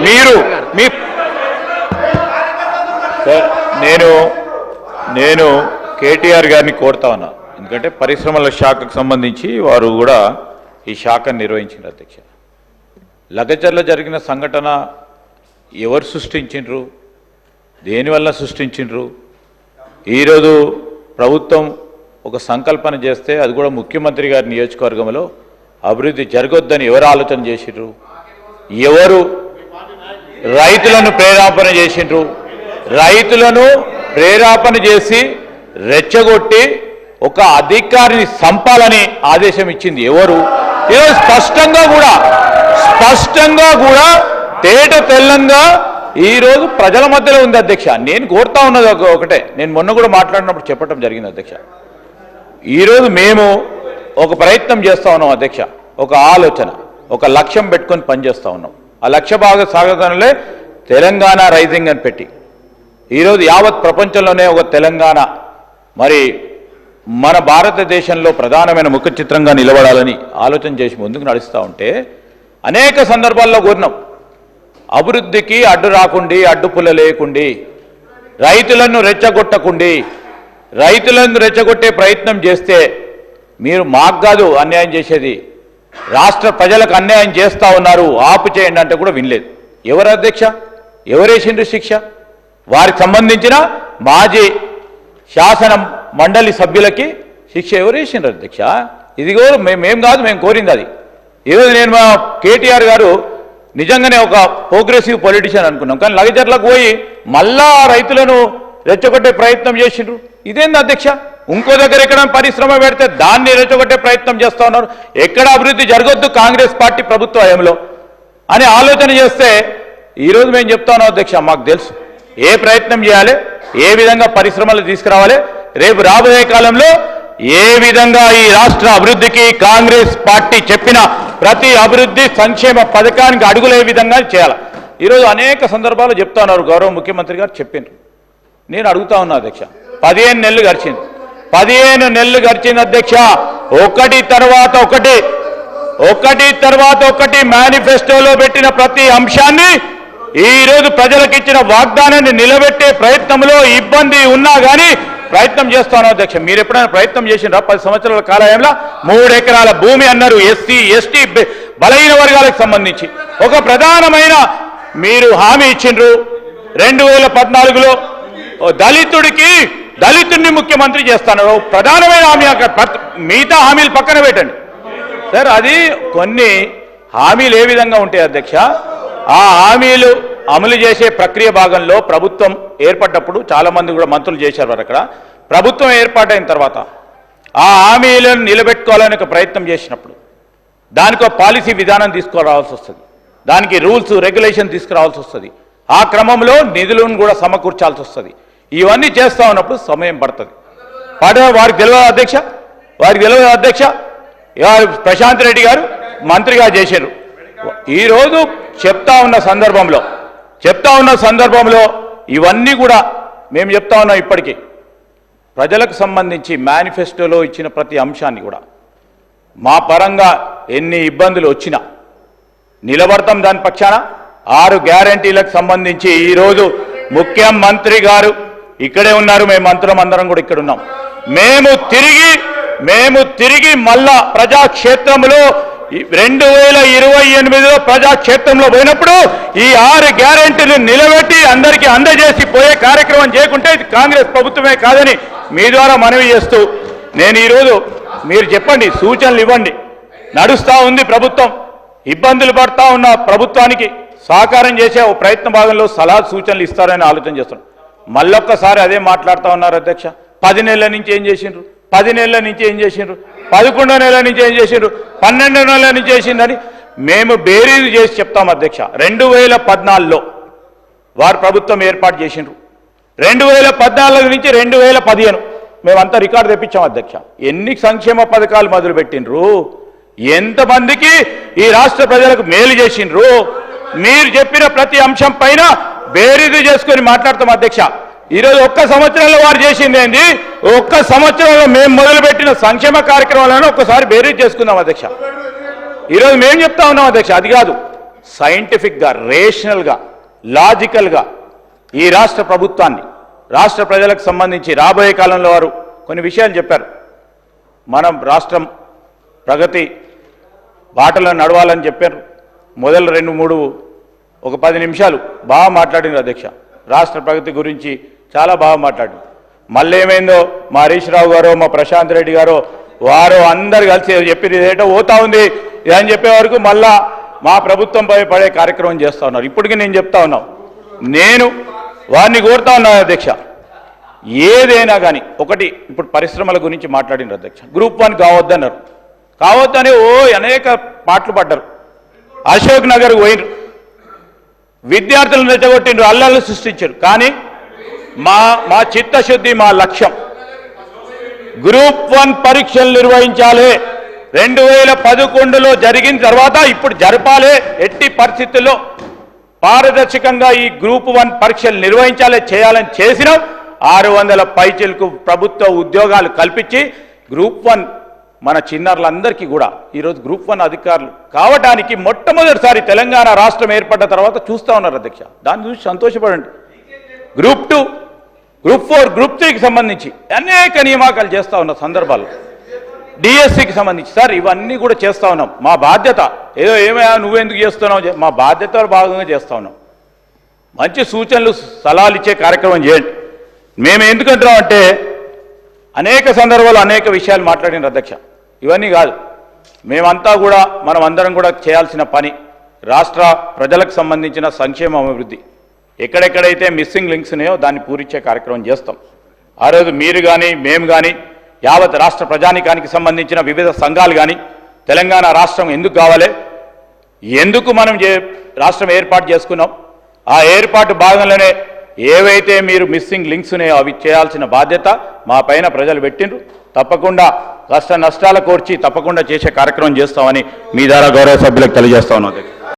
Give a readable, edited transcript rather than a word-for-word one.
మీరు మీ నేను కేటీఆర్ గారిని కోరుతా ఉన్నా, ఎందుకంటే పరిశ్రమల శాఖకు సంబంధించి వారు కూడా ఈ శాఖను నిర్వహించారు అధ్యక్ష. లగచర్ల జరిగిన సంఘటన ఎవరు సృష్టించిండ్రు, దేనివల్ల సృష్టించిండ్రు? ఈరోజు ప్రభుత్వం ఒక సంకల్పన చేస్తే అది కూడా ముఖ్యమంత్రి గారి నియోజకవర్గంలో అభివృద్ధి జరగొద్దని ఎవరు ఆలోచన చేసిండ్రు? ఎవరు రైతులను ప్రేరేపణ చేసిండ్రు? రైతులను ప్రేరేపణ చేసి రెచ్చగొట్టి ఒక అధికారిని సంపాలని ఆదేశం ఇచ్చింది ఎవరు? ఈరోజు స్పష్టంగా కూడా తేట తెల్లంగా ఈరోజు ప్రజల మధ్యలో ఉంది అధ్యక్ష. నేను కోరుతా ఉన్నది ఒకటే, నేను మొన్న కూడా మాట్లాడినప్పుడు చెప్పడం జరిగింది అధ్యక్ష. ఈరోజు మేము ఒక ప్రయత్నం చేస్తూ ఉన్నాం అధ్యక్ష, ఒక ఆలోచన, ఒక లక్ష్యం పెట్టుకొని పనిచేస్తూ ఉన్నాం. ఆ లక్ష్య భాగ సాగతంలో తెలంగాణ రైజింగ్ అని పెట్టి ఈరోజు యావత్ ప్రపంచంలోనే ఒక తెలంగాణ మరి మన భారతదేశంలో ప్రధానమైన ముఖ చిత్రంగా నిలబడాలని ఆలోచన చేసి ముందుకు నడుస్తూ ఉంటే అనేక సందర్భాల్లో కోరినాం, అభివృద్ధికి అడ్డు రాకుండి, అడ్డుపుల్ల లేకుండి, రైతులను రెచ్చగొట్టకుండి, రైతులను రెచ్చగొట్టే ప్రయత్నం చేస్తే మీరు మాకు కాదు అన్యాయం చేసేది, రాష్ట్ర ప్రజలకు అన్యాయం చేస్తూ ఉన్నారు, ఆపు చేయండి అంటే కూడా వినలేదు. ఎవరు అధ్యక్ష? ఎవరేసిండ్రు శిక్ష? వారికి సంబంధించిన మాజీ శాసన మండలి సభ్యులకి శిక్ష ఎవరేసిండ్రు అధ్యక్ష? ఇదిగో మేము కాదు, మేము కోరింది అది. ఈరోజు నేను మా కేటీఆర్ గారు నిజంగానే ఒక ప్రోగ్రెసివ్ పొలిటీషియన్ అనుకున్నాం, కానీ లగచర్లకు పోయి మళ్ళా రైతులను రెచ్చగొట్టే ప్రయత్నం చేసిండ్రు. ఇదేంది అధ్యక్ష? ఇంకో దగ్గర ఎక్కడ పరిశ్రమ పెడితే దాన్ని రెచ్చగొట్టే ప్రయత్నం చేస్తూ ఉన్నారు. ఎక్కడ అభివృద్ధి జరగొద్దు కాంగ్రెస్ పార్టీ ప్రభుత్వ హయాంలో అని ఆలోచన చేస్తే ఈరోజు మేము చెప్తా ఉన్నాం అధ్యక్ష, మాకు తెలుసు ఏ ప్రయత్నం చేయాలి, ఏ విధంగా పరిశ్రమలు తీసుకురావాలి, రేపు రాబోయే కాలంలో ఏ విధంగా ఈ రాష్ట్ర అభివృద్ధికి కాంగ్రెస్ పార్టీ చెప్పిన ప్రతి అభివృద్ధి సంక్షేమ పథకానికి అడుగులే విధంగా చేయాలి. ఈరోజు అనేక సందర్భాలు చెప్తా ఉన్నారు, గౌరవ ముఖ్యమంత్రి గారు చెప్పిండ్రు. నేను అడుగుతా ఉన్నా అధ్యక్ష, 15 నెలలు గడిచింది, 15 నెలలు గడిచింది అధ్యక్ష. ఒకటి తర్వాత ఒకటి మేనిఫెస్టోలో పెట్టిన ప్రతి అంశాన్ని ఈరోజు ప్రజలకు ఇచ్చిన వాగ్దానాన్ని నిలబెట్టే ప్రయత్నంలో ఇబ్బంది ఉన్నా కానీ ప్రయత్నం చేస్తాను అధ్యక్ష. మీరు ఎప్పుడైనా ప్రయత్నం చేసిండ్రా? 10 సంవత్సరాల కాలంలో 3 ఎకరాల భూమి అన్నారు ఎస్సీ ఎస్టీ బలహీన వర్గాలకు సంబంధించి ఒక ప్రధానమైన మీరు హామీ ఇచ్చిండ్రు. 2014లో దళితుడిని ముఖ్యమంత్రి చేస్తాను ప్రధానమైన హామీ. మిగతా హామీలు పక్కన పెట్టండి సార్. అది కొన్ని హామీలు ఏ విధంగా ఉంటాయి అధ్యక్ష? ఆ హామీలు అమలు చేసే ప్రక్రియ భాగంలో ప్రభుత్వం ఏర్పడ్డప్పుడు చాలామంది కూడా మంత్రులు చేశారు వారు. అక్కడ ప్రభుత్వం ఏర్పాటైన తర్వాత ఆ హామీలను నిలబెట్టుకోవాలని ఒక ప్రయత్నం చేసినప్పుడు దానికి ఒక పాలసీ విధానం తీసుకురావాల్సి వస్తుంది, దానికి రూల్స్ రెగ్యులేషన్ తీసుకురావాల్సి వస్తుంది, ఆ క్రమంలో నిధులను కూడా సమకూర్చాల్సి వస్తుంది. ఇవన్నీ చేస్తూ ఉన్నప్పుడు సమయం పడుతుంది. వారికి తెలియదు అధ్యక్ష, ప్రశాంత్ రెడ్డి గారు మంత్రిగా చేశారు. ఈరోజు చెప్తా ఉన్న సందర్భంలో ఇవన్నీ కూడా మేము చెప్తా ఉన్నాం. ఇప్పటికీ ప్రజలకు సంబంధించి మేనిఫెస్టోలో ఇచ్చిన ప్రతి అంశాన్ని కూడా మా పరంగా ఎన్ని ఇబ్బందులు వచ్చినా నిలబడతాం దాని పక్షాన. 6 గ్యారంటీలకు సంబంధించి ఈరోజు ముఖ్యమంత్రి గారు ఇక్కడే ఉన్నారు, మేము మంత్రులం అందరం కూడా ఇక్కడ ఉన్నాం. మేము తిరిగి మళ్ళా ప్రజాక్షేత్రంలో 2028లో ప్రజాక్షేత్రంలో పోయినప్పుడు ఈ 6 గ్యారెంటీలు నిలబెట్టి అందరికీ అందజేసి పోయే కార్యక్రమం చేయకుంటే ఇది కాంగ్రెస్ ప్రభుత్వమే కాదని మీ ద్వారా మనవి చేస్తూ నేను ఈరోజు మీరు చెప్పండి, సూచనలు ఇవ్వండి. నడుస్తూ ఉంది ప్రభుత్వం, ఇబ్బందులు పడతా ఉన్న ప్రభుత్వానికి సహకారం చేసే ఓ ప్రయత్న భాగంలో సలహా సూచనలు ఇస్తారని ఆలోచన చేస్తున్నాం. మళ్ళొక్కసారి అదే మాట్లాడుతూ ఉన్నారు అధ్యక్ష. 10 నెలల నుంచి ఏం చేసిండ్రు, 10 నెలల నుంచి ఏం చేసిండ్రు, 11 నెలల నుంచి ఏం చేసిండ్రు, 12 నెలల నుంచి చేసిందని మేము బేరీజు చేసి చెప్తాం అధ్యక్ష. 2014లో వారు ప్రభుత్వం ఏర్పాటు చేసిండ్రు. 2014 నుంచి 2015 మేమంతా రికార్డు తెప్పించాం అధ్యక్ష. ఎన్ని సంక్షేమ పథకాలు మొదలుపెట్టిండ్రు, ఎంతమందికి ఈ రాష్ట్ర ప్రజలకు మేలు చేసిండ్రు, మీరు చెప్పిన ప్రతి అంశం పైన బేరీజు చేసుకొని మాట్లాడతాం అధ్యక్ష. ఈరోజు ఒక్క సంవత్సరంలో వారు చేసింది ఏంది, ఒక్క సంవత్సరంలో మేము మొదలుపెట్టిన సంక్షేమ కార్యక్రమాలను ఒక్కసారి బేరీజ్ చేసుకుందాం అధ్యక్ష. ఈరోజు మేము చెప్తా ఉన్నాం అధ్యక్ష, అది కాదు సైంటిఫిక్గా, రేషనల్గా, లాజికల్గా ఈ రాష్ట్ర ప్రభుత్వాన్ని, రాష్ట్ర ప్రజలకు సంబంధించి రాబోయే కాలంలో వారు కొన్ని విషయాలు చెప్పారు. మనం రాష్ట్రం ప్రగతి బాటలో నడవాలని చెప్పారు. మొదలు 2-3 ఒక 10 నిమిషాలు బాగా మాట్లాడినారు అధ్యక్ష. రాష్ట్ర ప్రగతి గురించి చాలా బాగా మాట్లాడారు. మళ్ళీ ఏమైందో మా హరీష్ రావు గారో, మా ప్రశాంత్ రెడ్డి గారో, వారు అందరు కలిసి చెప్పి ఏటో పోతా ఉంది అని చెప్పే వరకు మళ్ళా మా ప్రభుత్వంపై పడే కార్యక్రమం చేస్తూ ఉన్నారు. ఇప్పటికీ నేను చెప్తా ఉన్నాను, నేను వారిని కోరుతా ఉన్నాను అధ్యక్ష, ఏదైనా కానీ ఒకటి ఇప్పుడు పరిశ్రమల గురించి మాట్లాడినారు అధ్యక్ష. గ్రూప్ 1 కావద్దన్నారు, కావద్దని అనేక పాటలు పడ్డారు. అశోక్ నగర్ పోయినరు, విద్యార్థులను రెచ్చగొట్టిండ్రు, అల్లర్లు సృష్టించారు. కానీ మా చిత్తశుద్ధి, మా లక్ష్యం గ్రూప్ 1 పరీక్షలు నిర్వహించాలి. 2011లో జరిగిన తర్వాత ఇప్పుడు జరపాలి. ఎట్టి పరిస్థితుల్లో పారదర్శకంగా ఈ గ్రూప్ 1 పరీక్షలు నిర్వహించాలి, చేయాలని చేసినాం. 600 పైచీలకు ప్రభుత్వ ఉద్యోగాలు కల్పించి గ్రూప్ 1 మన చిన్నారులందరికీ కూడా ఈరోజు గ్రూప్ 1 అధికారులు కావడానికి మొట్టమొదటిసారి తెలంగాణ రాష్ట్రం ఏర్పడ్డ తర్వాత చూస్తూ ఉన్నారు అధ్యక్ష. దాన్ని చూసి సంతోషపడండి. గ్రూప్ 2, గ్రూప్ 4, గ్రూప్ 3కి సంబంధించి అనేక నియామకాలు చేస్తూ ఉన్న సందర్భాలు, డిఎస్సికి సంబంధించి సార్ ఇవన్నీ కూడా చేస్తూ ఉన్నాం. మా బాధ్యత. ఏదో ఏమైనా నువ్వెందుకు చేస్తున్నావు, మా బాధ్యత భాగంగా చేస్తూ ఉన్నాం. మంచి సూచనలు, సలహాలు ఇచ్చే కార్యక్రమం చేయండి. మేము ఎందుకంటున్నాం అంటే అనేక సందర్భాలు అనేక విషయాలు మాట్లాడిన అధ్యక్ష. ఇవన్నీ కాదు, మేమంతా కూడా మనం అందరం కూడా చేయాల్సిన పని రాష్ట్ర ప్రజలకు సంబంధించిన సంక్షేమ అభివృద్ధి. ఎక్కడెక్కడైతే మిస్సింగ్ లింక్స్ ఉన్నాయో దాన్ని పూరించే కార్యక్రమం చేస్తాం. ఆ రోజు మీరు కానీ మేము కానీ యావత్ రాష్ట్ర ప్రజానికానికి సంబంధించిన వివిధ సంఘాలు కానీ తెలంగాణ రాష్ట్రం ఎందుకు కావాలి, ఎందుకు మనం రాష్ట్రం ఏర్పాటు చేసుకున్నాం, ఆ ఏర్పాటు భాగంలోనే ఏవైతే మీరు మిస్సింగ్ లింక్స్ ఉన్నాయో అవి చేయాల్సిన బాధ్యత మా పైన ప్రజలు పెట్టిండ్రు. తప్పకుండా కష్ట నష్టాల కోర్చి తప్పకుండా చేసే కార్యక్రమం చేస్తామని మీ ద్వారా గౌరవ సభ్యులకు తెలియజేస్తా ఉన్నాను.